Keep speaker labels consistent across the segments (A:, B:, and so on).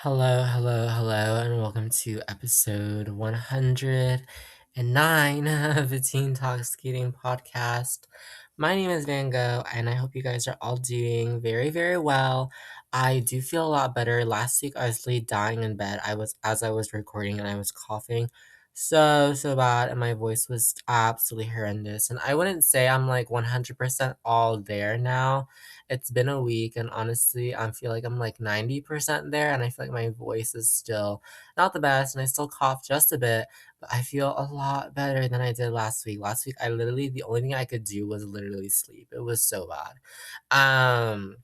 A: Hello, hello, hello, and welcome to episode 109 of the Teen Talk Skating Podcast. My name is Van Gogh, and I hope you guys are all doing very, very well. I do feel a lot better. Last week I was literally dying in bed. As I was recording and I was coughing so bad, and my voice was absolutely horrendous. And I wouldn't say I'm like 100% all there now. It's been a week, and honestly, I feel like I'm like 90% there, and I feel like my voice is still not the best, and I still cough just a bit, but I feel a lot better than I did last week. Last week, the only thing I could do was literally sleep. It was so bad. Um,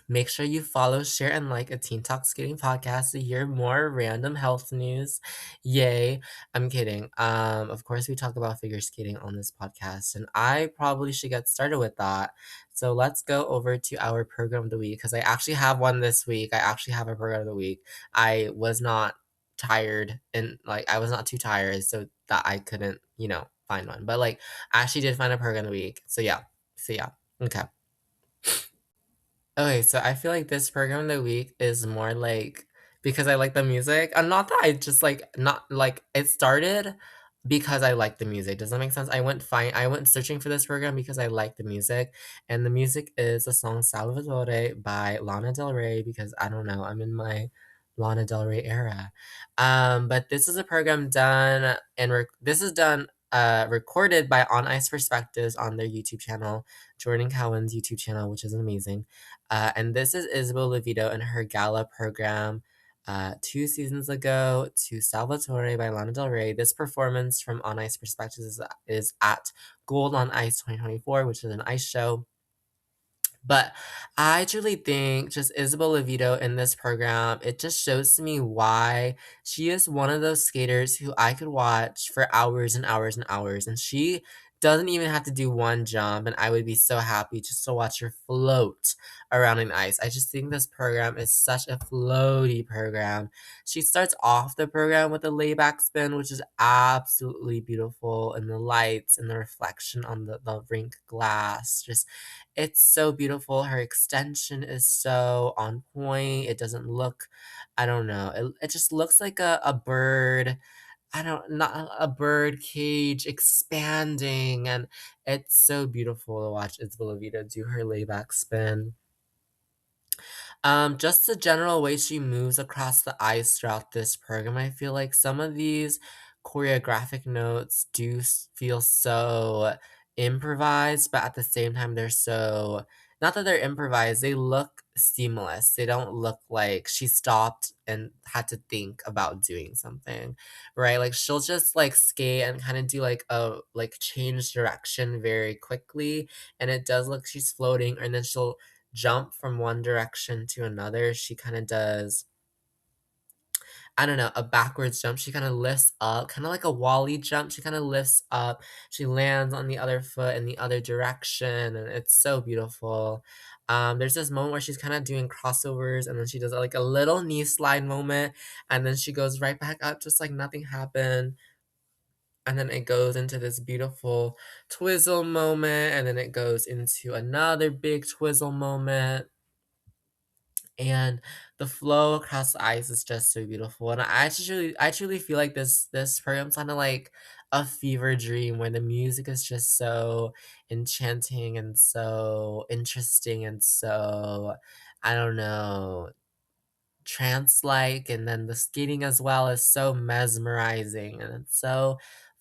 A: Make sure you follow, share, and like a Teen Talk Skating podcast to hear more random health news. Yay. I'm kidding. Of course we talk about figure skating on this podcast, and I probably should get started with that. So let's go over to our program of the week because I actually have one this week. I actually have a program of the week. I was not tired and like I was not too tired so that I couldn't, find one. But like I actually did find a program of the week. So yeah. Okay. Okay, so I feel like this program of the week is more like because I like the music. And not that I just like not like it started because I like the music. Does that make sense? I went searching for this program because I like the music. And the music is the song Salvatore by Lana Del Rey because I don't know, I'm in my Lana Del Rey era. But this is a program done and this is done recorded by On Ice Perspectives on their YouTube channel, Jordan Cowan's YouTube channel, which is amazing. And this is Isabel Levito and her gala program 2 seasons ago to Salvatore by Lana Del Rey. This performance from On Ice Perspectives is at Gold on Ice 2024, which is an ice show. But I truly think just Isabel Levito in this program, it just shows to me why she is one of those skaters who I could watch for hours and hours and hours. And she doesn't even have to do one jump, and I would be so happy just to watch her float around in ice. I just think this program is such a floaty program. She starts off the program with a layback spin, which is absolutely beautiful, and the lights and the reflection on the rink glass. Just it's so beautiful. Her extension is so on point. It doesn't look, I don't know, it just looks like a bird. I don't, not a bird cage expanding. And it's so beautiful to watch Isabella Vita do her layback spin. Just the general way she moves across the ice throughout this program, I feel like some of these choreographic notes do feel so improvised, but at the same time, they're so not that they're improvised, they look seamless. They don't look like she stopped and had to think about doing something, right? Like she'll just like skate and kind of do like a like change direction very quickly, and it does look she's floating, and then she'll jump from one direction to another. She kind of does, I don't know, a backwards jump. She kind of lifts up, kind of like a Wally jump. She kind of lifts up. She lands on the other foot in the other direction, and it's so beautiful. There's this moment where she's kind of doing crossovers, and then she does like a little knee slide moment, and then she goes right back up just like nothing happened. And then it goes into this beautiful twizzle moment, and then it goes into another big twizzle moment, and the flow across the ice is just so beautiful. And I truly feel like this program's kind of like a fever dream where the music is just so enchanting and so interesting and so, I don't know, trance-like, and then the skating as well is so mesmerizing, and it's so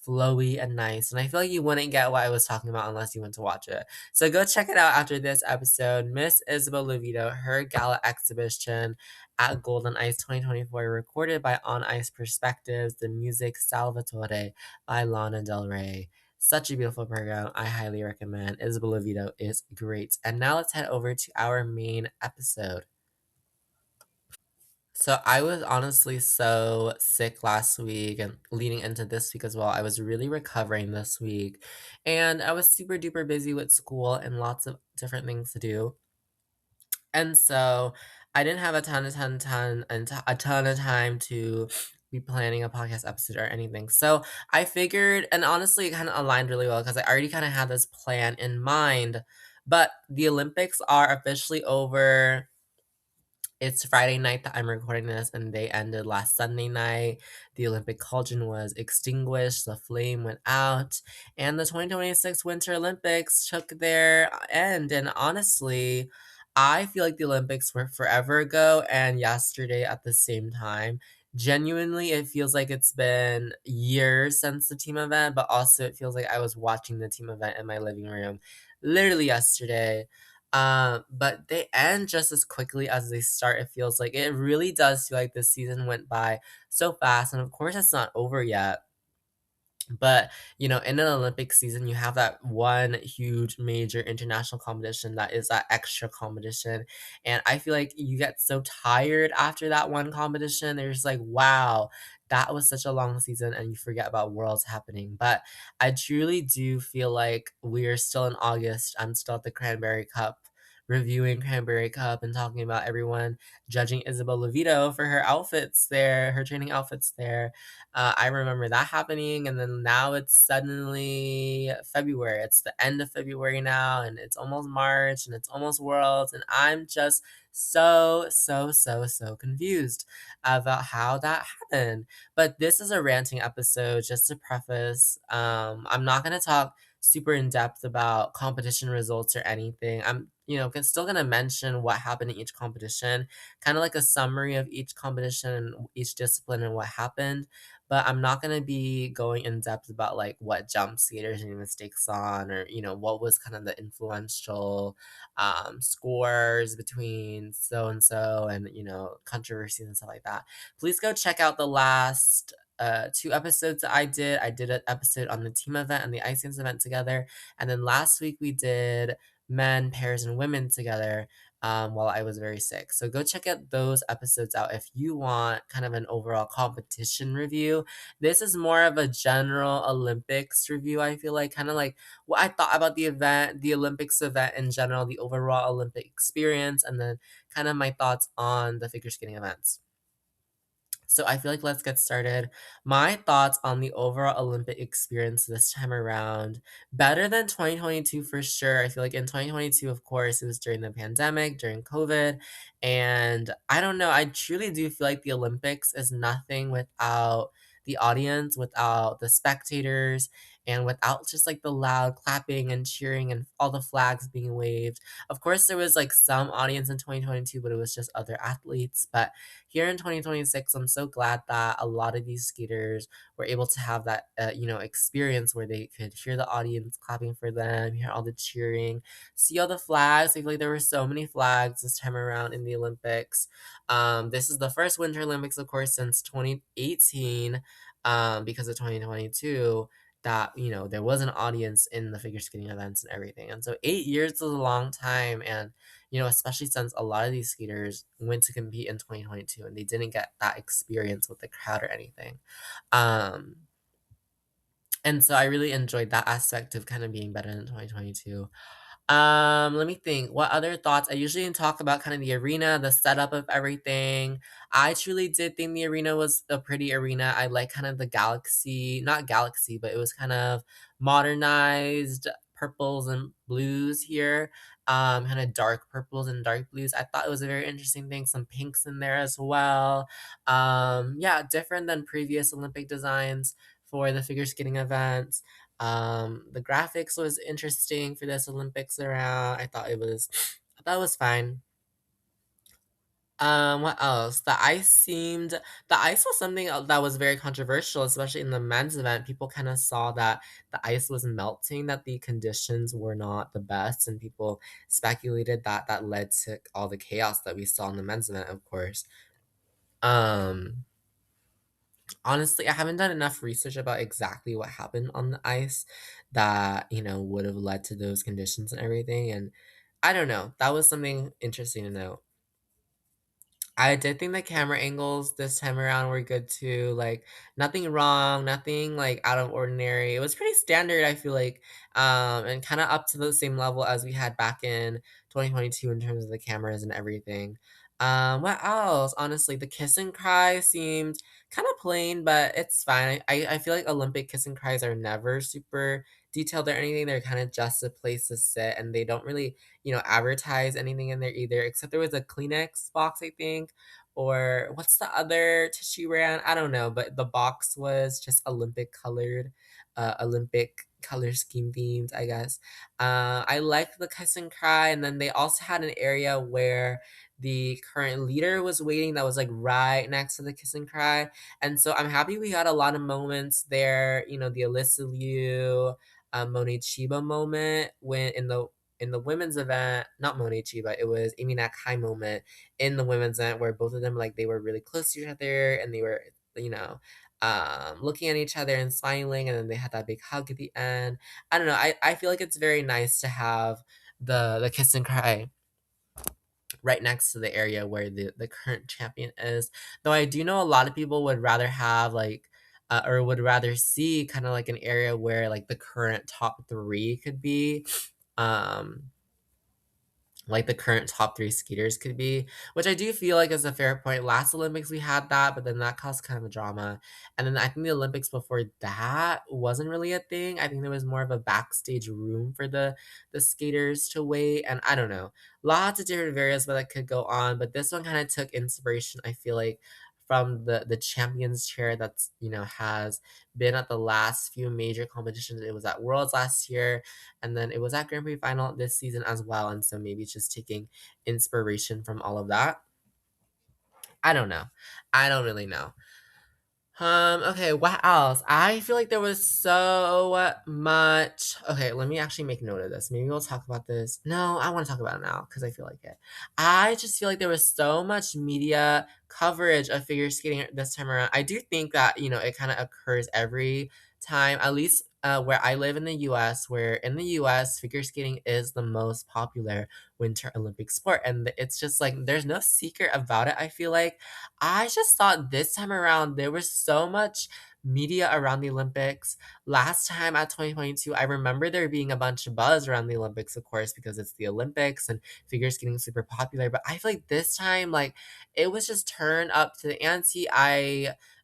A: flowy and nice, and I feel like you wouldn't get what I was talking about unless you went to watch it. So go check it out after this episode. Miss Isabel Levito, her gala exhibition at Golden Ice 2024, recorded by On Ice Perspectives, the music Salvatore by Lana Del Rey. Such a beautiful program. I highly recommend. Isabel Levito is great. And now let's head over to our main episode. So I was honestly so sick last week and leading into this week as well. I was really recovering this week, and I was super duper busy with school and lots of different things to do. And so I didn't have a ton of time to be planning a podcast episode or anything. So I figured, and honestly, it kind of aligned really well because I already kind of had this plan in mind. But the Olympics are officially over It's Friday night that I'm recording this, and they ended last Sunday night. The Olympic cauldron was extinguished, the flame went out, and the 2026 Winter Olympics took their end. And honestly, I feel like the Olympics were forever ago and yesterday at the same time. Genuinely, it feels like it's been years since the team event, but also it feels like I was watching the team event in my living room literally yesterday. But they end just as quickly as they start. It feels like it really does feel like this season went by so fast, and of course, it's not over yet. But, in an Olympic season, you have that one huge major international competition that is that extra competition. And I feel like you get so tired after that one competition. They're just like, wow, that was such a long season, and you forget about worlds happening. But I truly do feel like we're still in August. I'm still at the Cranberry Cup. Reviewing Cranberry Cup and talking about everyone judging Isabel Levito for her outfits there, her training outfits there. I remember that happening, and then now it's suddenly February. It's the end of February now, and it's almost March, and it's almost Worlds, and I'm just so, so, so, so confused about how that happened. But this is a ranting episode, just to preface. I'm not gonna talk super in depth about competition results or anything. I'm, still gonna mention what happened in each competition, kind of like a summary of each competition and each discipline and what happened, but I'm not gonna be going in depth about like what jump skaters made mistakes on, or what was kind of the influential scores between so and so, and controversies and stuff like that. Please go check out the last two episodes that I did. I did an episode on the team event and the ice dance event together, and then last week we did men, pairs, and women together while I was very sick. So go check out those episodes out if you want kind of an overall competition review. This is more of a general Olympics review, I feel like, kind of like what I thought about the event, the Olympics event in general, the overall Olympic experience, and then kind of my thoughts on the figure skating events. So I feel like let's get started. My thoughts on the overall Olympic experience this time around. Better than 2022 for sure. I feel like in 2022, of course, it was during the pandemic, during COVID. And I don't know, I truly do feel like the Olympics is nothing without the audience, without the spectators, and without just like the loud clapping and cheering and all the flags being waved. Of course, there was like some audience in 2022, but it was just other athletes. But here in 2026, I'm so glad that a lot of these skaters were able to have that, experience where they could hear the audience clapping for them, hear all the cheering, see all the flags. I feel like there were so many flags this time around in the Olympics. This is the first Winter Olympics, of course, since 2018, because of 2022 that there was an audience in the figure skating events and everything. And so 8 years is a long time, and especially since a lot of these skaters went to compete in 2022 and they didn't get that experience with the crowd or anything. Um, and so I really enjoyed that aspect of kind of being better than 2022. Let me think. What other thoughts? I usually talk about kind of the arena, the setup of everything. I truly did think the arena was a pretty arena. I like kind of the galaxy, not galaxy, but it was kind of modernized purples and blues here. Kind of dark purples and dark blues. I thought it was a very interesting thing. Some pinks in there as well. Yeah, different than previous Olympic designs for the figure skating events. The graphics was interesting for this Olympics around. I thought it was fine. What else? The ice was something that was very controversial, especially in the men's event. People kind of saw that the ice was melting, that the conditions were not the best, and people speculated that that led to all the chaos that we saw in the men's event, of course. Um, Honestly, I haven't done enough research about exactly what happened on the ice that, would have led to those conditions and everything. And I don't know. That was something interesting to know. I did think the camera angles this time around were good too. Like nothing wrong, nothing like out of ordinary. It was pretty standard, I feel like, and kind of up to the same level as we had back in 2022 in terms of the cameras and everything. What else? Honestly, the kiss and cry seemed kind of plain, but it's fine. I feel like Olympic kiss and cries are never super detailed or anything. They're kind of just a place to sit, and they don't really, advertise anything in there either. Except there was a Kleenex box, I think, or what's the other tissue brand? I don't know, but the box was just Olympic color scheme themed, I guess. I liked the kiss and cry, and then they also had an area where the current leader was waiting that was like right next to the kiss and cry. And so I'm happy we got a lot of moments there. The Alysa Liu, Monet Chiba moment when in the women's event, not Monet Chiba, it was Amy Nakai moment in the women's event where both of them like they were really close to each other and they were you know looking at each other and smiling, and then they had that big hug at the end. I don't know. I feel like it's very nice to have the kiss and cry right next to the area where the current champion is. Though I do know a lot of people would rather have like or would rather see kind of like an area where like the current top three could be. Um like the current top three skaters could be, which I do feel like is a fair point. Last Olympics we had that, but then that caused kind of a drama. And then I think the Olympics before that wasn't really a thing. I think there was more of a backstage room for the skaters to wait. And I don't know. Lots of different variables that could go on, but this one kind of took inspiration, I feel like, from the champions chair that's has been at the last few major competitions. It was at Worlds last year, and then it was at Grand Prix final this season as well. And so maybe it's just taking inspiration from all of that. I don't know. I don't really know. Okay, what else? I feel like there was so much. Okay, let me actually make note of this. Maybe we'll talk about this. No, I want to talk about it now because I feel like it. I just feel like there was so much media coverage of figure skating this time around. I do think that, it kind of occurs every time, at least where I live in the US, where in the US, figure skating is the most popular Winter Olympic sport. And it's just like, there's no secret about it, I feel like. I just thought this time around there was so much media around the Olympics. Last time at 2022, I remember there being a bunch of buzz around the Olympics, of course, because it's the Olympics and figures getting super popular. But I feel like this time, like, it was just turned up to the ante.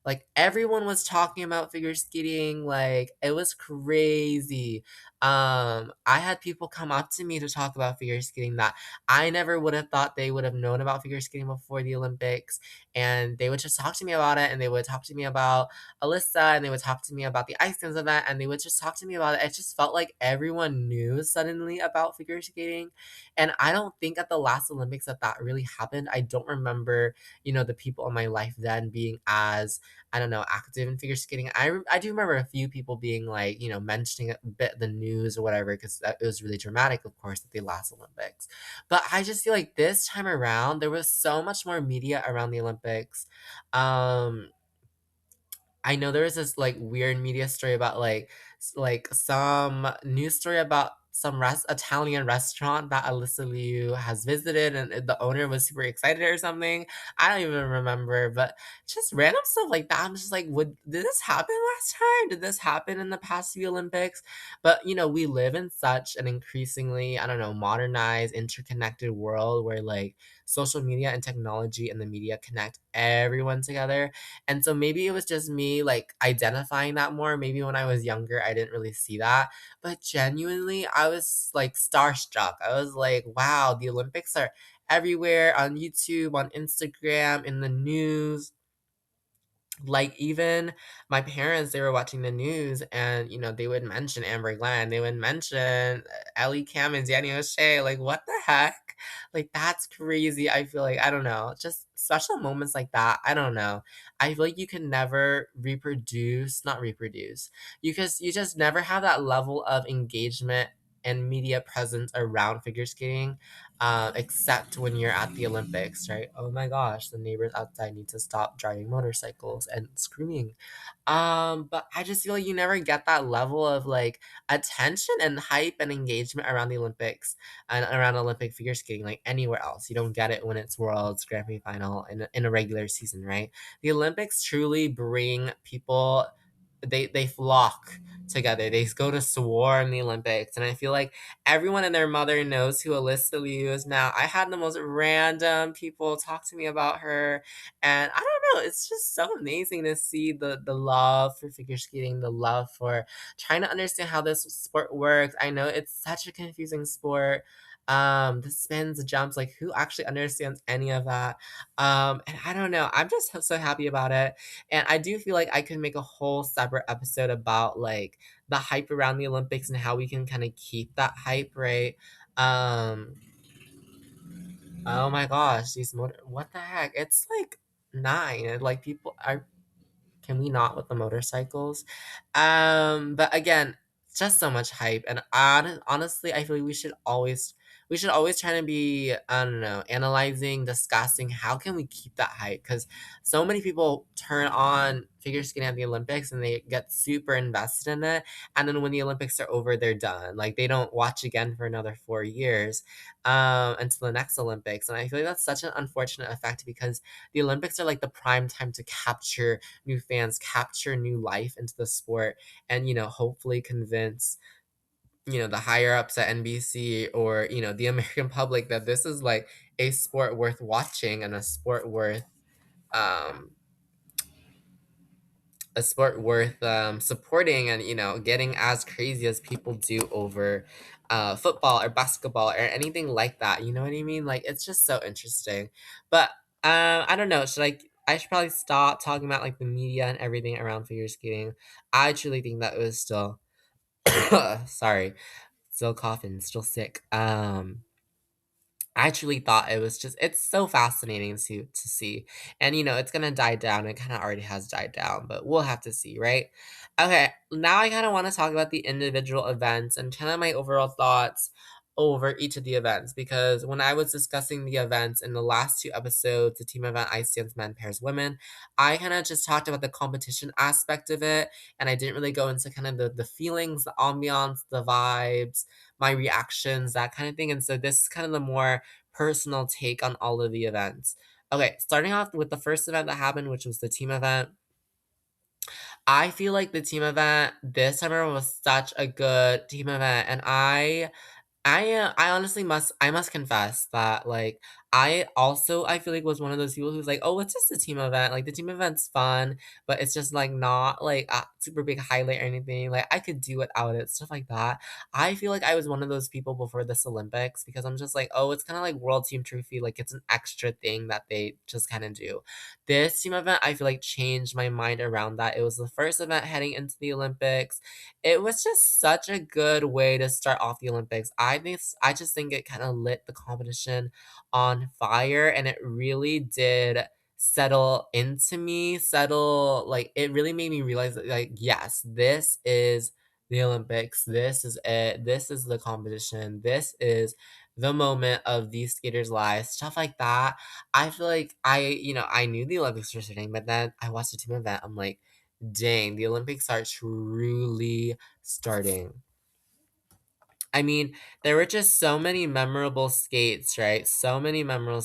A: Like everyone was talking about figure skating, like it was crazy. I had people come up to me to talk about figure skating that I never would have thought they would have known about figure skating before the Olympics, and they would just talk to me about it, and they would talk to me about Alyssa, and they would talk to me about the Ice Dance event, and they would just talk to me about it. It just felt like everyone knew suddenly about figure skating, and I don't think at the last Olympics that really happened. I don't remember, the people in my life then being as, I don't know, active in figure skating. I do remember a few people being like, mentioning a bit the news or whatever, because it was really dramatic, of course, at the last Olympics. But I just feel like this time around, there was so much more media around the Olympics. Um, I know there was this like weird media story about like some news story about some Italian restaurant that Alysa Liu has visited, and the owner was super excited or something. I don't even remember, but just random stuff like that. I'm just like, did this happen last time? Did this happen in the past few Olympics? But we live in such an increasingly, I don't know, modernized, interconnected world where like social media and technology and the media connect everyone together, and so maybe it was just me like identifying that more. Maybe when I was younger, I didn't really see that. But genuinely, I was like starstruck. I was like, wow, the Olympics are everywhere on YouTube, on Instagram, in the news. Like even my parents, they were watching the news, and they would mention Amber Glenn, they would mention Ellie Cam and Danny O'Shea. Like what the heck? Like that's crazy. I feel like, I don't know, just special moments like that. I don't know. I feel like you can never reproduce, not reproduce. You just never have that level of engagement and media presence around figure skating, except when you're at the Olympics, right? Oh my gosh, the neighbors outside need to stop driving motorcycles and screaming. But I just feel like you never get that level of like attention and hype and engagement around the Olympics and around Olympic figure skating like anywhere else. You don't get it when it's Worlds, Grand Prix final, in a regular season, right? The Olympics truly bring people they flock together. They go to swarm the Olympics, and I feel like everyone and their mother knows who Alysa Liu is now. I had the most random people talk to me about her, and I don't know. It's just so amazing to see the love for figure skating, the love for trying to understand how this sport works. I know it's such a confusing sport. The spins, the jumps, like who actually understands any of that? And I don't know. I'm just so happy about it. And I do feel like I could make a whole separate episode about like the hype around the Olympics and how we can kind of keep that hype, right? Um, oh my gosh, these what the heck? It's like 9. And, like people are can we not with the motorcycles? But again, just so much hype, and honestly, I feel like we should always try to be, I don't know, analyzing, discussing how can we keep that hype, because so many people turn on figure skating at the Olympics and they get super invested in it, and then when the Olympics are over, they're done. Like they don't watch again for another 4 years, until the next Olympics, and I feel like that's such an unfortunate effect because the Olympics are like the prime time to capture new fans, capture new life into the sport, and hopefully convince the higher ups at NBC or the American public that this is like a sport worth watching and um a sport worth supporting, and getting as crazy as people do over football or basketball or anything like that. You know what I mean? Like it's just so interesting. But I don't know. I should probably stop talking about like the media and everything around figure skating. I truly think that it was still sorry, still coughing, still sick. I truly thought it's so fascinating to see. And it's gonna die down. It kind of already has died down, but we'll have to see, right? Okay, now I kind of want to talk about the individual events and kind of my overall thoughts over each of the events, because when I was discussing the events in the last two episodes, the team event, ice dance men, pairs women, I kind of just talked about the competition aspect of it, and I didn't really go into kind of the feelings, the ambiance, the vibes, my reactions, that kind of thing. And so this is kind of the more personal take on all of the events. Okay, starting off with the first event that happened, which was the team event. I feel like the team event this time around was such a good team event, and I honestly must confess that like I feel like was one of those people who's like, oh, it's just a team event. Like the team event's fun, but it's just like not like a super big highlight or anything. Like I could do without it, stuff like that. I feel like I was one of those people before this Olympics because I'm just like, oh, it's kind of like World Team Trophy. Like it's an extra thing that they just kind of do. This team event, I feel like changed my mind around that. It was the first event heading into the Olympics. It was just such a good way to start off the Olympics. I just think it kind of lit the competition on fire, and it really did settle into me. Settle like it really made me realize that like yes, this is the Olympics. This is it. This is the competition. This is the moment of these skaters' lives. Stuff like that. I feel like I knew the Olympics were starting, but then I watched the team event. I'm like, dang, the Olympics are truly starting. I mean, there were just so many memorable skates, right? So many memorable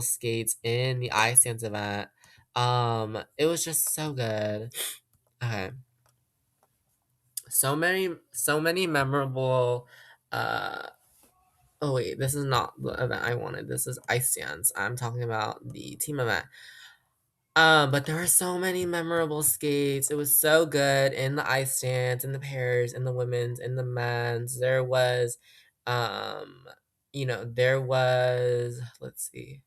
A: skates in the ice dance event. It was just so good. Okay. So many memorable uh oh wait, this is not the event I wanted. This is ice dance. I'm talking about the team event. But there were so many memorable skates. It was so good in the ice stands, in the pairs, in the women's, in the men's. Um, there was, let's see,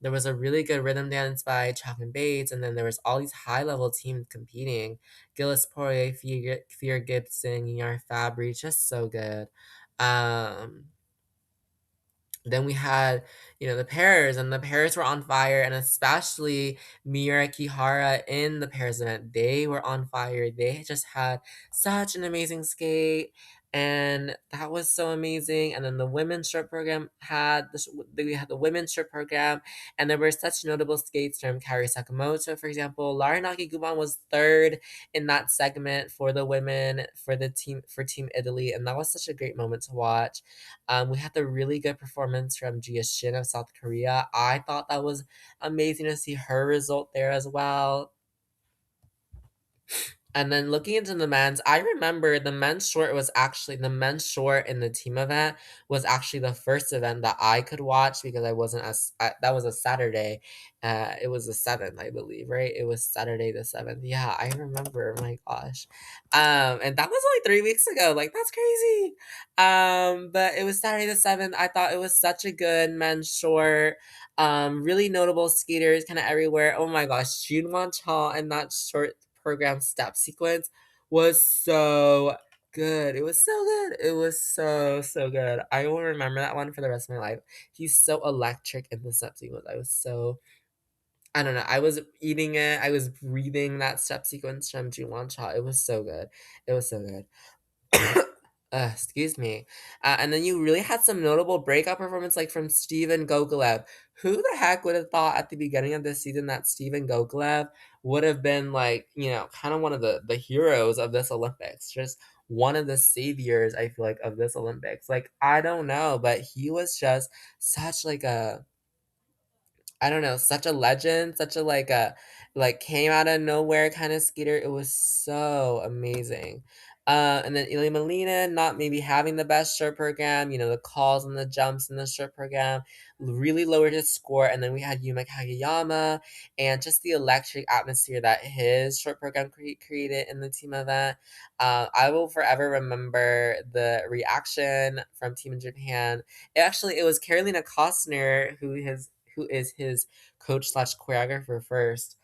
A: there was a really good rhythm dance by Chalk and Bates, and then there was all these high level teams competing. Gillis Poirier, Fear Gibson, Yar Fabry, just so good. Um, then we had, the pairs, and the pairs were on fire, and especially Miura Kihara in the pairs event. They were on fire. They just had such an amazing skate, and that was so amazing. And then the women's short program we had the women's short program, and there were such notable skates from Kaori Sakamoto, for example. Laranaki Guban was third in that segment for the women for Team Italy, and that was such a great moment to watch. We had the really good performance from Jia Shin of South Korea. I thought that was amazing to see her result there as well. And then looking into the men's, I remember the men's short in the team event was actually the first event that I could watch because I wasn't as that was a Saturday. It was the 7th, I believe, right? It was Saturday the 7th. Yeah, I remember. Oh my gosh. And that was only 3 weeks ago. Like that's crazy. But it was Saturday the 7th. I thought it was such a good men's short. Really notable skaters kind of everywhere. Oh my gosh, Junwon Cha and that short program step sequence was so good. It was so good. It was so good. I will remember that one for the rest of my life. He's so electric in the step sequence. I don't know. I was eating it. I was breathing that step sequence from Junwon Cha. It was so good. It was so good. Excuse me. And then you really had some notable breakout performance like from Steven Gogolev. Who the heck would have thought at the beginning of this season that Steven Gogolev would have been like, kind of one of the heroes of this Olympics. Just one of the saviors, I feel like, of this Olympics. Like, I don't know, but he was just such like a I don't know, such a legend, such a like came out of nowhere kind of skater. It was so amazing. And then Ilia Malinin not maybe having the best short program, the calls and the jumps in the short program really lowered his score. And then we had Yuma Kageyama and just the electric atmosphere that his short program created in the team event. I will forever remember the reaction from Team in Japan. It was Carolina Costner who is his coach slash choreographer first,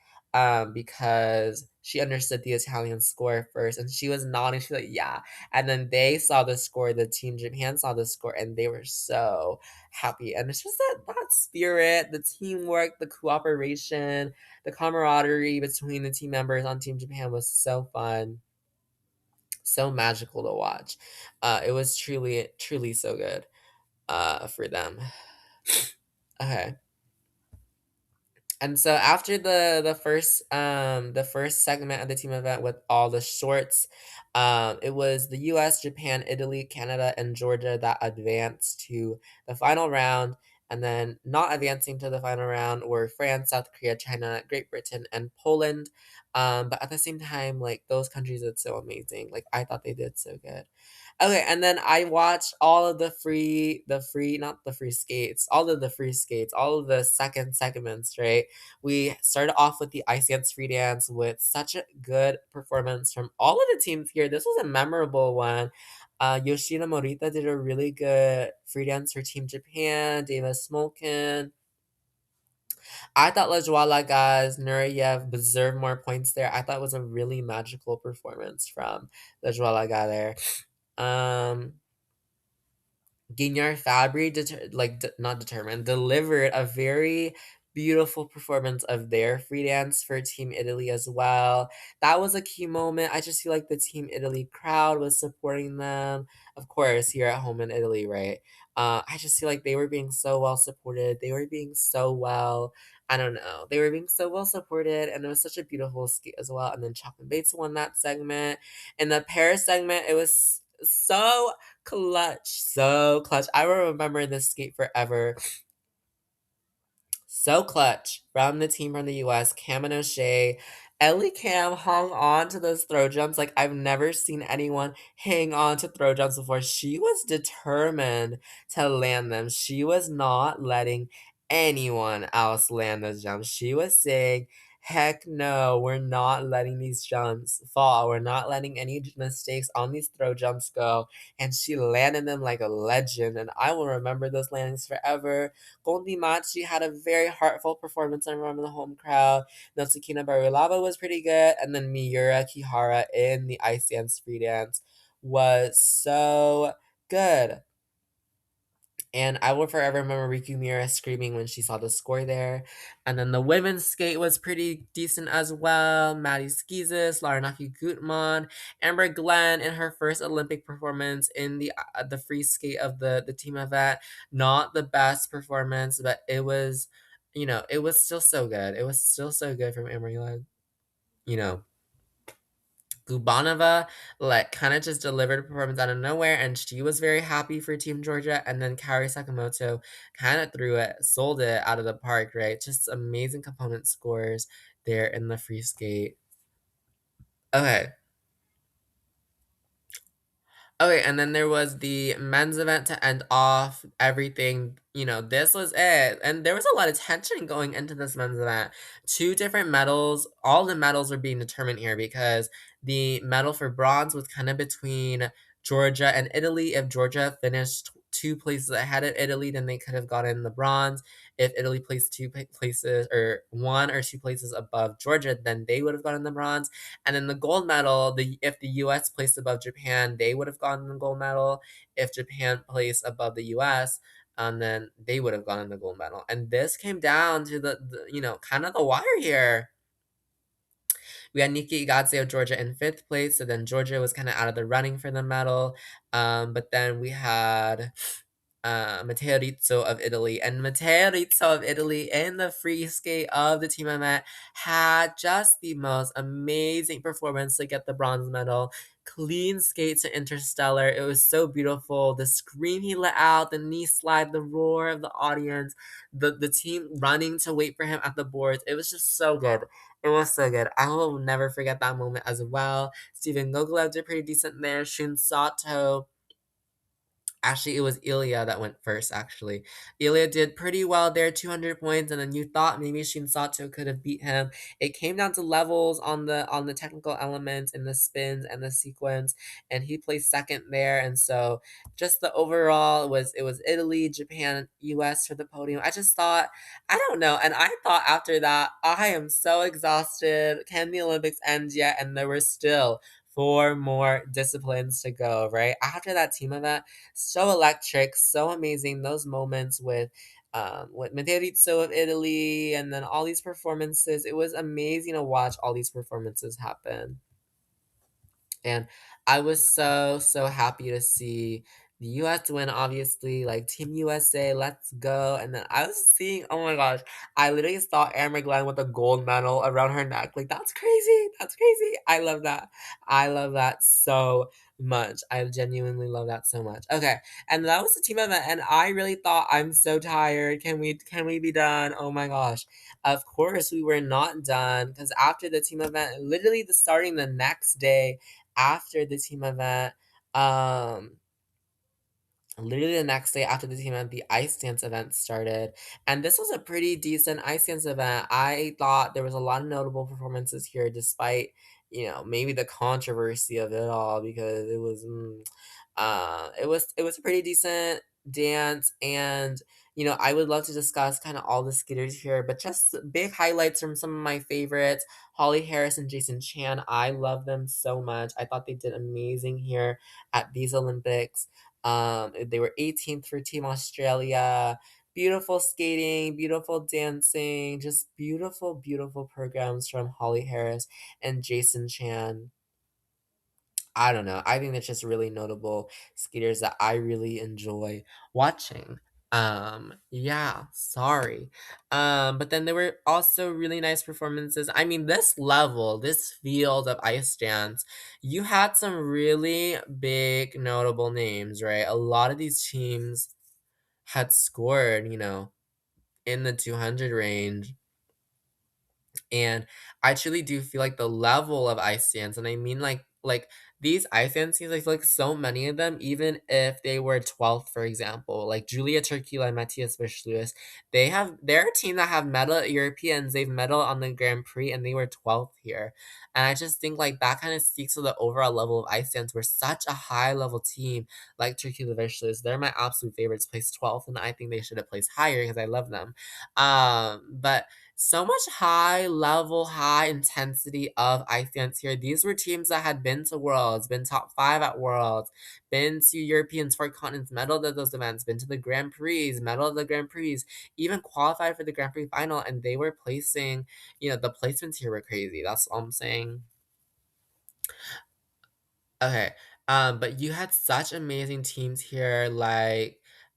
A: because she understood the Italian score first, and she was nodding. She's like, "Yeah," and then they saw the score. The team Japan saw the score, and they were so happy. And it's just that spirit, the teamwork, the cooperation, the camaraderie between the team members on Team Japan was so fun, so magical to watch. It was truly so good. For them. Okay. And so after the first segment of the team event with all the shorts, it was the US, Japan, Italy, Canada, and Georgia that advanced to the final round. And then not advancing to the final round were France, South Korea, China, Great Britain, and Poland. But at the same time, like those countries did so amazing. Like I thought they did so good. Okay, and then I watched all of not the free skates, all of the free skates, all of the second segments, right? We started off with the ice dance free dance with such a good performance from all of the teams here. This was a memorable one. Yoshina Morita did a really good free dance for Team Japan. Davis Smolkin. I thought Lajualagas, Nureyev deserved more points there. I thought it was a really magical performance from Lajualaga there. Um, Guignard Fabry not determined, delivered a very beautiful performance of their free dance for Team Italy as well. That was a key moment. I just feel like the Team Italy crowd was supporting them. Of course, here at home in Italy, right? I just feel like they were being so well supported. They were being so well, I don't know. They were being so well supported, and it was such a beautiful skate as well. And then Chocolate Bates won that segment. In the Paris segment, it was so clutch, so clutch. I will remember this skate forever. So clutch from the team from the US, Cam and O'Shea. Ellie Cam hung on to those throw jumps like I've never seen anyone hang on to throw jumps before. She was determined to land them. She was not letting anyone else land those jumps. She was saying, heck no, we're not letting these jumps fall. We're not letting any mistakes on these throw jumps go. And she landed them like a legend. And I will remember those landings forever. Goldie Machi had a very heartfelt performance in front of the home crowd. Natsukina Barulava was pretty good. And then Miura Kihara in the ice dance free dance was so good. And I will forever remember Riku Miura screaming when she saw the score there. And then the women's skate was pretty decent as well. Maddie Skizis, Laranaki Gutman, Amber Glenn in her first Olympic performance in the free skate of the team event. Not the best performance, but it was still so good. It was still so good from Amber Glenn. You know, Gubanova, like, kind of just delivered a performance out of nowhere, and she was very happy for Team Georgia. And then Kaori Sakamoto kind of sold it out of the park, right? Just amazing component scores there in the free skate. Okay. Okay, and then there was the men's event to end off everything. This was it. And there was a lot of tension going into this men's event. Two different medals, all the medals were being determined here because the medal for bronze was kind of between Georgia and Italy. If Georgia finished two places ahead of Italy, then they could have gotten the bronze. If Italy placed two places or one or two places above Georgia, then they would have gotten the bronze. And then the gold medal, if the US placed above Japan, they would have gotten the gold medal. If Japan placed above the US, then they would have gotten the gold medal. And this came down to the kind of the wire here. We had Nikki Igazze of Georgia in fifth place, so then Georgia was kind of out of the running for the medal. But then we had Matteo Rizzo of Italy. And Matteo Rizzo of Italy in the free skate of the team event had just the most amazing performance to get the bronze medal. Clean skate to Interstellar. It was so beautiful. The scream he let out, the knee slide, the roar of the audience, the team running to wait for him at the boards. It was just so good. It was so good. I will never forget that moment as well. Steven Gogolev did pretty decent there. Shun Sato. Actually, it was Ilia that went first, actually. Ilia did pretty well there, 200 points, and then you thought maybe Shinsato could have beat him. It came down to levels on the technical elements in the spins and the sequence, and he placed second there. And so just the overall it was Italy, Japan, US for the podium. I just thought, I don't know. And I thought after that, I am so exhausted. Can the Olympics end yet? And there were still 4 more disciplines to go, right? After that team event, so electric, so amazing. Those moments with Materizzo of Italy, and then all these performances. It was amazing to watch all these performances happen. And I was so happy to see the US win, obviously, like Team USA, let's go. And then I was seeing, oh my gosh, I literally saw Erin McGlenn with a gold medal around her neck. Like, that's crazy. That's crazy. I love that. I love that so much. I genuinely love that so much. Okay. And that was the team event. And I really thought, I'm so tired. Can we be done? Oh my gosh. Of course, we were not done because after the team event, literally starting the next day, after the team event, um, literally the next day after the team event, the ice dance event started. And this was a pretty decent ice dance event. I thought there was a lot of notable performances here, despite, maybe the controversy of it all, because it was a pretty decent dance. And I would love to discuss kind of all the skaters here, but just big highlights from some of my favorites. Holly Harris and Jason Chan, I love them so much. I thought they did amazing here at these Olympics. They were 18th for Team Australia. Beautiful skating, beautiful dancing, just beautiful, beautiful programs from Holly Harris and Jason Chan. I don't know. I think that's just really notable skaters that I really enjoy watching. Yeah, sorry. But then there were also really nice performances. I mean, this level, this field of ice dance, you had some really big notable names, right? A lot of these teams had scored, in the 200 range. And I truly do feel like the level of ice dance, and I mean like these ice dance teams, I feel like so many of them, even if they were 12th, for example, like Julia Turkila and Matthias Lewis, they're a team that have medal at Europeans, they've medal on the Grand Prix, and they were 12th here. And I just think like that kind of speaks to the overall level of ice dance. We're such a high level team like Turkila Lewis. They're my absolute favorites, placed 12th, and I think they should have placed higher because I love them. But so much high level, high intensity of ice dance here. These were teams that had been to Worlds, been top 5 at Worlds, been to Europeans, four continents, medaled at those events, been to the Grand Prix, medaled at the Grand Prix, even qualified for the Grand Prix final, and they were placing, the placements here were crazy. That's all I'm saying. Okay. But you had such amazing teams here, like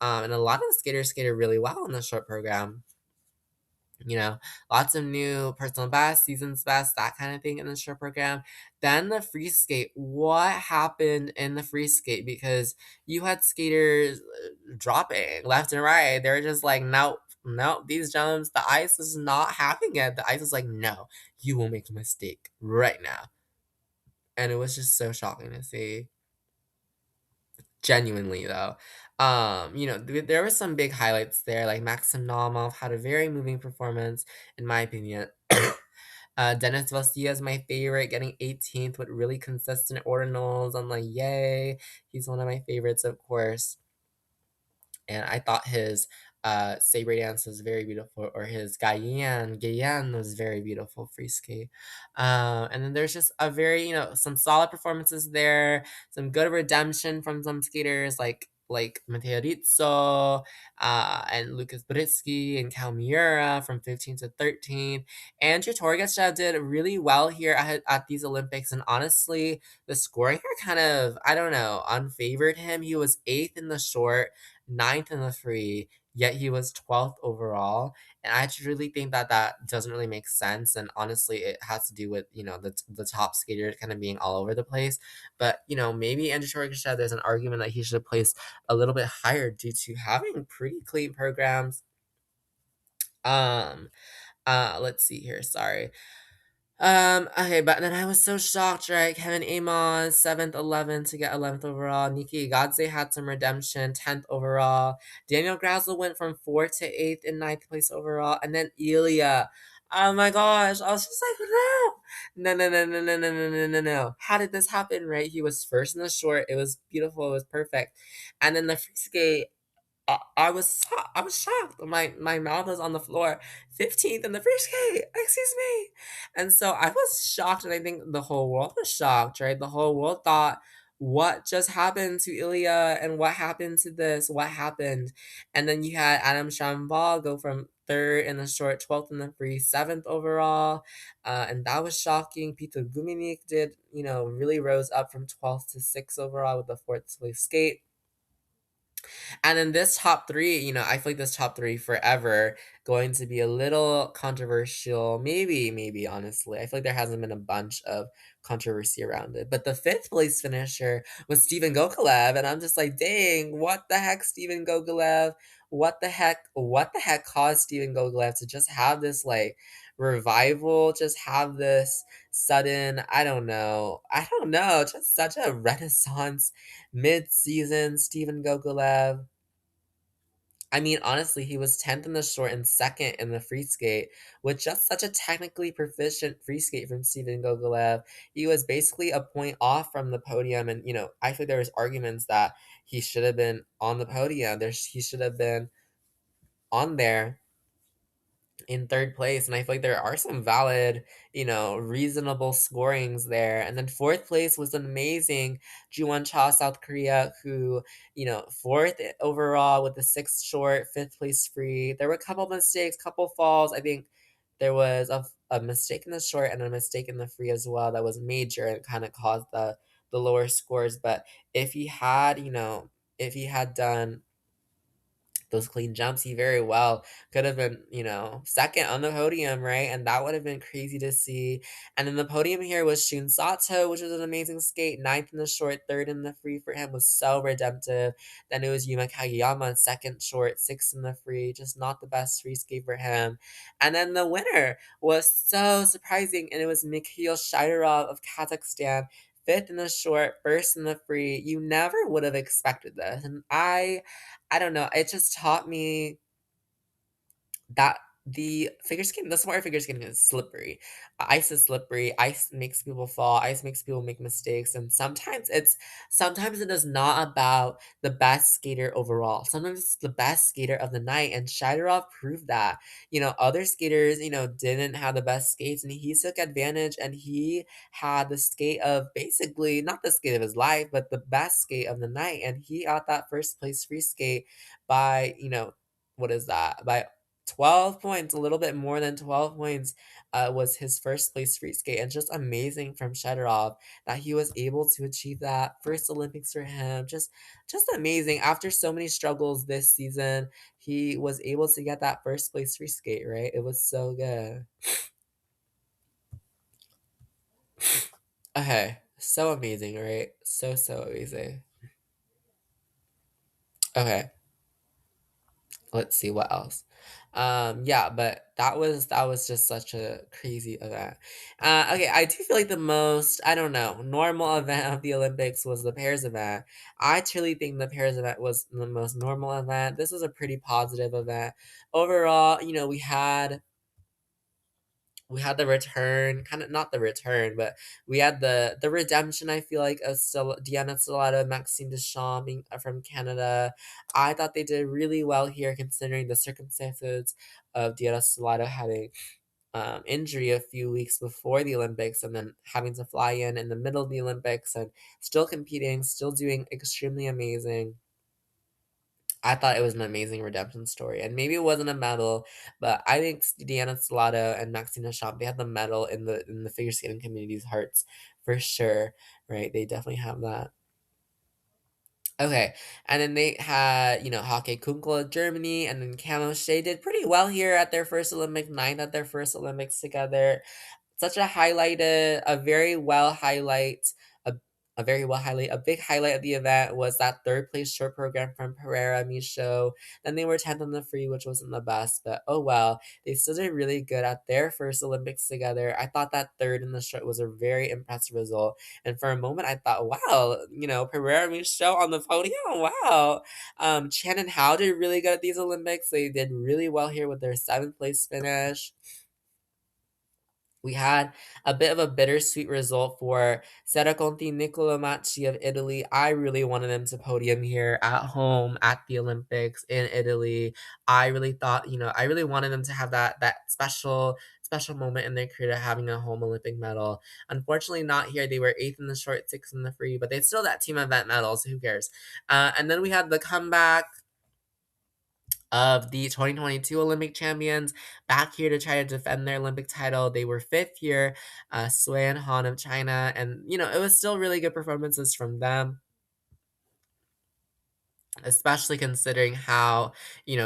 A: And a lot of the skaters skated really well in the short program. You know, lots of new personal best, seasons best, that kind of thing in the short program. Then the free skate. What happened in the free skate? Because you had skaters dropping left and right. They're just like, nope, nope, these jumps, the ice is not having it. The ice is like, no, you will make a mistake right now. And it was just so shocking to see. Genuinely though. There were some big highlights there, like Maxim Naumov had a very moving performance, in my opinion. Dennis Valencia is my favorite, getting 18th with really consistent ordinals. I'm like, yay. He's one of my favorites, of course. And I thought his sabre dance was very beautiful, or his Gayan was very beautiful free skate. And then there's just a very, some solid performances there, some good redemption from some skaters like Mateo Rizzo, and Lucas Britsky and Cal Miura from 15th to 13th. Andrew Torgashev did really well here at these Olympics, and honestly, the scoring here kind of, I don't know, unfavored him. He was 8th in the short, ninth in the free, yet he was 12th overall. And I truly think that that doesn't really make sense. And honestly, it has to do with, the top skaters kind of being all over the place. But, maybe Andrew Torgashev, there's an argument that he should have placed a little bit higher due to having pretty clean programs. Let's see here. Sorry. Okay, but then I was so shocked, right? Kevin Amos, 7th, 11th to get 11th overall. Nikki Igadze had some redemption, 10th overall. Daniel Grazel went from 4th to 8th in ninth place overall. And then Ilia. Oh my gosh. I was just like, no. No, no, no, no, no, no, no, no, no, no. How did this happen, right? He was first in the short. It was beautiful. It was perfect. And then the free skate, I was shocked. My mouth was on the floor. 15th in the free skate. Excuse me. And so I was shocked, and I think the whole world was shocked, right? The whole world thought, what just happened to Ilya, and what happened to this? What happened? And then you had Adam Shambal go from third in the short, 12th in the free, 7th overall. And that was shocking. Peter Guminik did, really rose up from 12th to 6th overall with the fourth place skate. And then this top three, I feel like this top three forever going to be a little controversial. Maybe, honestly. I feel like there hasn't been a bunch of controversy around it. But the fifth place finisher was Steven Gokulev. And I'm just like, dang, what the heck, Steven Gokulev? What the heck caused Steven Gokulev to just have this like revival, just have this sudden, I don't know, just such a renaissance mid-season Steven Gokulev. I mean, honestly, he was 10th in the short and second in the free skate with just such a technically proficient free skate from Steven Gogolev. He was basically a point off from the podium, and I think there was arguments that he should have been on the podium. He should have been on there in third place, and I feel like there are some valid, reasonable scorings there. And then fourth place was an amazing Juwon Cha, South Korea, who, fourth overall with the sixth short, fifth place free. There were a couple mistakes, couple falls. I think there was a mistake in the short and a mistake in the free as well that was major and kind of caused the lower scores. But if he had, if he had done those clean jumps, he very well could have been, second on the podium, right? And that would have been crazy to see. And then the podium here was Shun Sato, which was an amazing skate. Ninth in the short, third in the free for him was so redemptive. Then it was Yuma Kageyama, second short, sixth in the free, just not the best free skate for him. And then the winner was so surprising, and it was Mikhail Shidorov of Kazakhstan. Fifth in the short, first in the free. You never would have expected this. And I don't know, it just taught me that the smart figure skating is slippery. Ice is slippery. Ice makes people fall. Ice makes people make mistakes, and sometimes it is not about the best skater overall. Sometimes it's the best skater of the night, and Shidorov proved that. Other skaters, didn't have the best skates, and he took advantage, and he had the skate of basically not the skate of his life, but the best skate of the night, and he got that first place free skate by what is that, by 12 points, a little bit more than 12 points, was his first place free skate. And just amazing from Shedorov that he was able to achieve that first Olympics for him. Just amazing. After so many struggles this season, he was able to get that first place free skate, right? It was so good. Okay, so amazing, right? So amazing. Okay, let's see what else. Yeah, but that was just such a crazy event. Okay, I do feel like the most, I don't know, normal event of the Olympics was the pairs event. I truly think the pairs event was the most normal event. This was a pretty positive event. Overall, we had the return, kind of not the return, but we had the redemption. I feel like of Deanna Stellato, Maxime Deschamps being from Canada. I thought they did really well here, considering the circumstances of Deanna Stellato having injury a few weeks before the Olympics, and then having to fly in the middle of the Olympics and still competing, still doing extremely amazing. I thought it was an amazing redemption story, and maybe it wasn't a medal, but I think Deanna Stellato and Maxina Champ, they have the medal in the figure skating community's hearts for sure, right? They definitely have that. Okay, and then they had, Hockey Kunkel of Germany, and then Camo Shea did pretty well here at their first Olympic, ninth at their first Olympics together. Such a highlighted, a very well highlight, a, a very well highlight, a big highlight of the event was that third place short program from Pereira Michaud. Then they were 10th on the free, which wasn't the best, but oh well. They still did really good at their first Olympics together. I thought that third in the short was a very impressive result. And for a moment, I thought, wow, Pereira Michaud on the podium, wow. Chan and Hao did really good at these Olympics. They did really well here with their seventh place finish. We had a bit of a bittersweet result for Seraconti Niccolomacci of Italy. I really wanted them to podium here at home at the Olympics in Italy. I really thought, I really wanted them to have that special moment in their career having a home Olympic medal. Unfortunately, not here. They were eighth in the short, sixth in the free, but they still got team event medals. Who cares? And then we had the comeback of the 2022 Olympic champions back here to try to defend their Olympic title. They were fifth here, Sui and Han of China, and it was still really good performances from them, especially considering how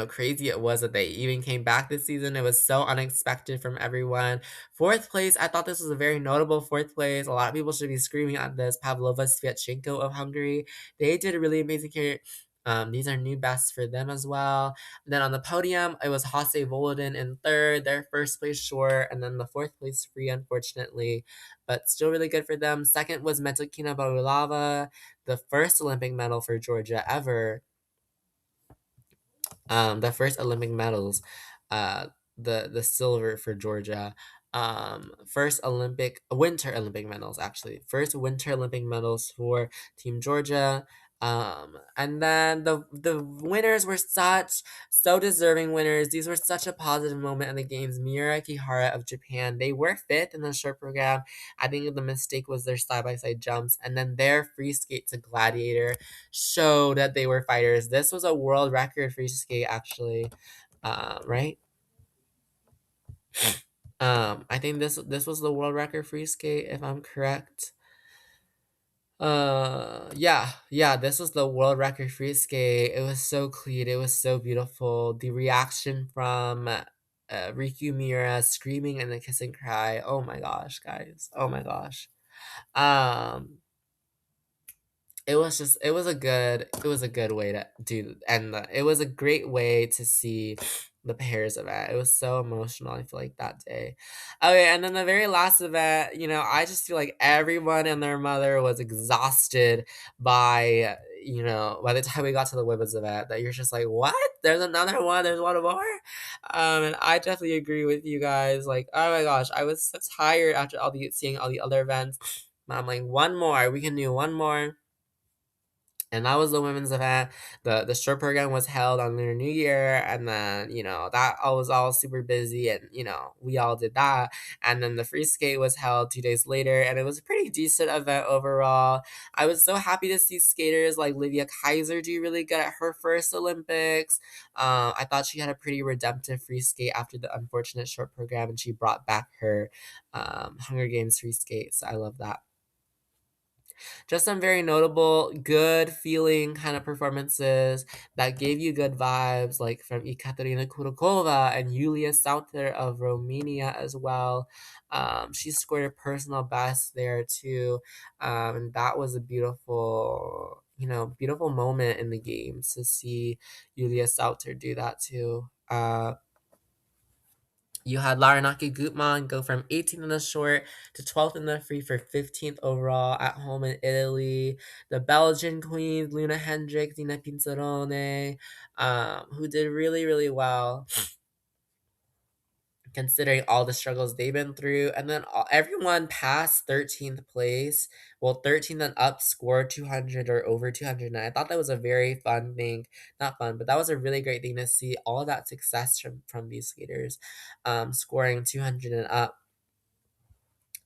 A: crazy it was that they even came back this season. It was so unexpected from everyone. Fourth place, I thought this was a very notable fourth place. A lot of people should be screaming at this. Pavlova Sviatchenko of Hungary, they did a really amazing career. These are new bests for them as well. Then on the podium, it was Hase Volodin in third, their first place short, and then the fourth place free, unfortunately, but still really good for them. Second was Metukina Barulava, the first Olympic medal for Georgia ever, the first Olympic medals, the silver for Georgia, first Olympic winter Olympic medals, actually, first winter Olympic medals for Team Georgia. And then the winners were so deserving winners. These were such a positive moment in the games. Miura Kihara of Japan, they were fifth in the short program. I think the mistake was their side by side jumps, and then their free skate to Gladiator showed that they were fighters. This was a world record free skate, actually, right? I think this was the world record free skate, if I'm correct. Yeah, this was the world record free skate. It was so clean. It was so beautiful. The reaction from Riku Miura screaming and the kiss and cry. Oh my gosh, guys. Oh my gosh. Um, it was a good way to do, and it was a great way to see the pairs event. It was so emotional, I feel like, that day. Okay, and then the very last event, I just feel like everyone and their mother was exhausted by the time we got to the women's event, that you're just like, what, there's another one, there's one more. And I definitely agree with you guys, like, oh my gosh, I was so tired after seeing all the other events. I'm like, one more, we can do one more. And that was the women's event. The short program was held on Lunar New Year, and then that I was all super busy, and we all did that. And then the free skate was held 2 days later, and it was a pretty decent event overall. I was so happy to see skaters like Livia Kaiser do really good at her first Olympics. I thought she had a pretty redemptive free skate after the unfortunate short program, and she brought back her Hunger Games free skate. So I love that. Just some very notable, good feeling kind of performances that gave you good vibes, like from Ekaterina Kurokova and Yulia Sauter of Romania as well. She scored a personal best there too, and that was a beautiful moment in the games to see Yulia Sauter do that too. You had Laranaki Gutman go from 18th in the short to 12th in the free for 15th overall at home in Italy. The Belgian queens, Luna Hendricks, Dina Pinzerone, who did really, really well considering all the struggles they've been through. And then everyone past 13th place, well, 13th and up scored 200 or over 200. And I thought that was a very fun thing. Not fun, but that was a really great thing to see all that success from these skaters scoring 200 and up.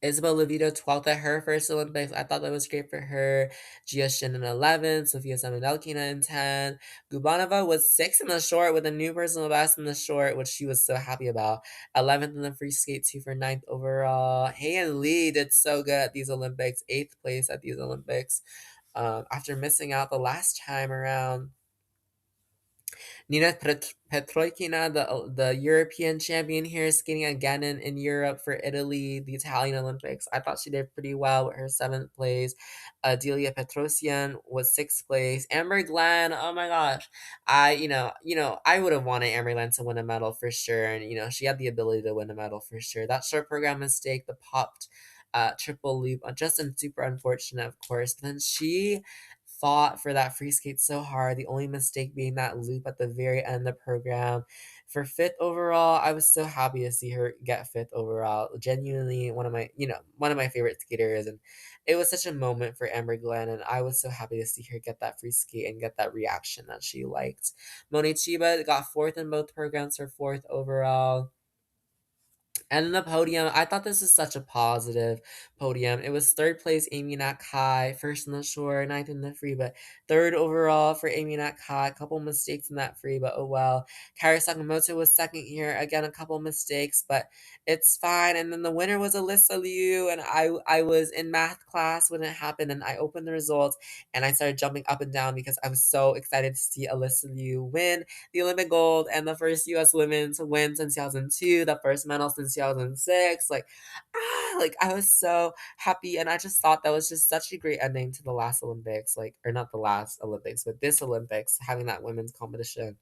A: Isabel Levito 12th at her first Olympics. I thought that was great for her. Gia Shin in 11th. Sofia Samodelkina in 10. Gubanova was 6th in the short with a new personal best in the short, which she was so happy about. 11th in the free skate, 2 for 9th overall. Heian Lee did so good at these Olympics. 8th place at these Olympics. After missing out the last time around. Nina Petrokina, the European champion here, skating again in Europe for Italy, the Italian Olympics. I thought she did pretty well with her 7th place. Delia Petrosian was 6th place. Amber Glenn, oh my gosh, I would have wanted Amber Glenn to win a medal for sure, and she had the ability to win a medal for sure. That short program mistake, the popped triple loop, just super unfortunate, of course. But then she fought for that free skate so hard. The only mistake being that loop at the very end of the program. For fifth overall, I was so happy to see her get fifth overall. Genuinely one of my favorite skaters, and it was such a moment for Amber Glenn, and I was so happy to see her get that free skate and get that reaction that she liked. Moni Chiba got fourth in both programs for fourth overall. And then the podium, I thought this was such a positive podium. It was third place Amy Nakai, first in the short, ninth in the free, but third overall for Amy Nakai. A couple mistakes in that free, but oh well. Kari Sakamoto was second here. Again, a couple mistakes, but it's fine. And then the winner was Alysa Liu, and I was in math class when it happened, and I opened the results, and I started jumping up and down because I was so excited to see Alysa Liu win the Olympic gold and the first U.S. women to win since 2002, the first medal since 2006. Like I was so happy, and I just thought that was just such a great ending to the last Olympics, or not the last Olympics, but this Olympics, having that women's competition.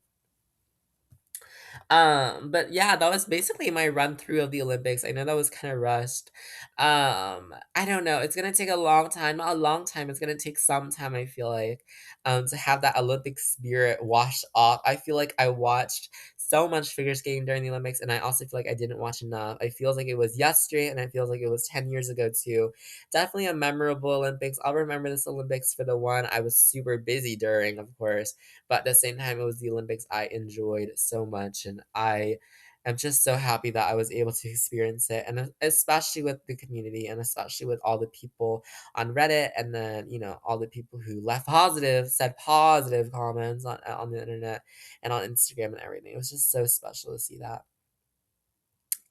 A: But yeah, that was basically my run through of the Olympics. I know that was kind of rushed. I don't know. It's gonna take a long time, not a long time. It's gonna take some time. I feel like, to have that Olympic spirit wash off. I feel like I watched so much figure skating during the Olympics, and I also feel like I didn't watch enough. I feels like it was yesterday, and it feels like it was 10 years ago too. Definitely a memorable Olympics. I'll remember this Olympics for the one I was super busy during, of course, but at the same time, it was the Olympics I enjoyed so much, and I am just so happy that I was able to experience it, and especially with the community, and especially with all the people on Reddit, and then all the people who said positive comments on the internet and on Instagram and everything. It was just so special to see that.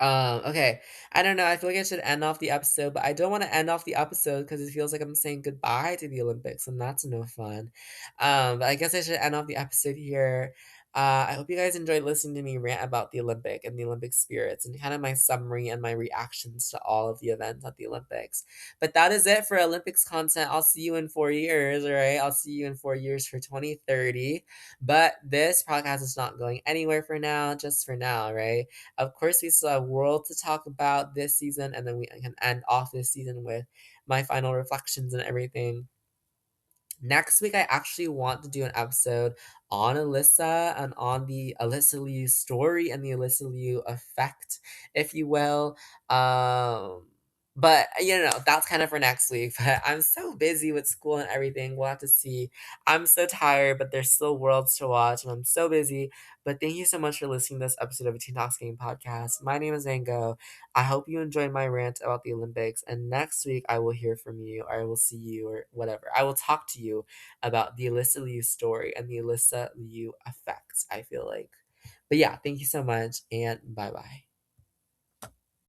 A: Okay. I don't know. I feel like I should end off the episode, but I don't want to end off the episode because it feels like I'm saying goodbye to the Olympics, and that's no fun. But I guess I should end off the episode here. I hope you guys enjoyed listening to me rant about the Olympic and the Olympic spirits and kind of my summary and my reactions to all of the events at the Olympics. But that is it for Olympics content. I'll see you in 4 years, all right? I'll see you in 4 years for 2030. But this podcast is not going anywhere for now, just for now, right? Of course, we still have World to talk about this season, and then we can end off this season with my final reflections and everything. Next week, I actually want to do an episode on Alyssa and on the Alyssa Liu story and the Alyssa Liu effect, if you will. But, that's kind of for next week. But I'm so busy with school and everything. We'll have to see. I'm so tired, but there's still worlds to watch, and I'm so busy. But thank you so much for listening to this episode of a Teen Talks Game podcast. My name is Ango. I hope you enjoyed my rant about the Olympics. And next week, I will hear from you, or I will see you, or whatever. I will talk to you about the Alysa Liu story and the Alysa Liu effect, I feel like. But yeah, thank you so much, and bye bye.